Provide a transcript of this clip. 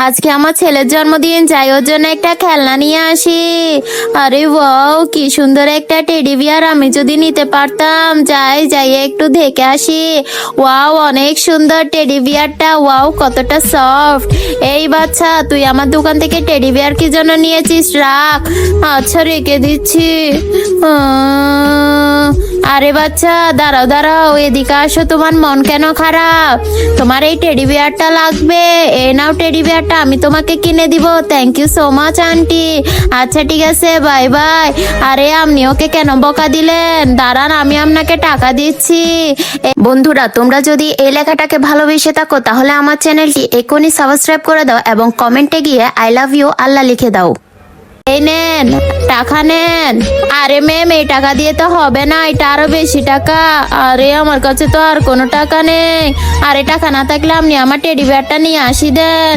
আজকে আমার ছেলের জন্মদিন, যাই ওর জন্য একটা খেলনা নিয়ে আসি। আরে ওয়াও, কি সুন্দর একটা টেডি বিয়ার, আমি যদি নিতে পারতাম। যাই যাই একটু দেখে আসি। ওয়াও, অনেক সুন্দর টেডি বিয়ারটা। ওয়াও, কতটা সফট। এই বাচ্চা, তুই আমার দোকান থেকে টেডি বিয়ার কি জন্য নিয়েছিস? রাখ। আচ্ছা, রেখে দিচ্ছি। আরে বাচ্চা, দাঁড়াও দাঁড়াও, এদিকে আসো। তোমার মন কেন খারাপ? তোমার এই টেডি বিয়ারটা লাগবে? এই নাও টেডি বিয়ারটা, আমি তোমাকে কিনে দিব। Thank you so much aunty. আচ্ছা ঠিক আছে, বাই বাই। আরে আপনি ওকে কেন বকা দিলেন? দাঁড়ান, আমি আপনাকে টাকা দিচ্ছি। বন্ধুরা, তোমরা যদি এই লেখাটাকে ভালোবেসে থাকো তাহলে আমার চ্যানেলটি এখনই সাবস্ক্রাইব করে দাও এবং কমেন্টে গিয়ে আই লাভ ইউ আল্লাহ লিখে দাও। এই নেন, টাকা নেন। আরে ম্যাম, এই টাকা দিয়ে তো হবে না, এটা আরো বেশি টাকা। আরে আমার কাছে তো আর কোনো টাকা নেই। আরে টাকা না থাকলে আপনি আমার টেডি বিয়ারটা নিয়ে আসি দেন।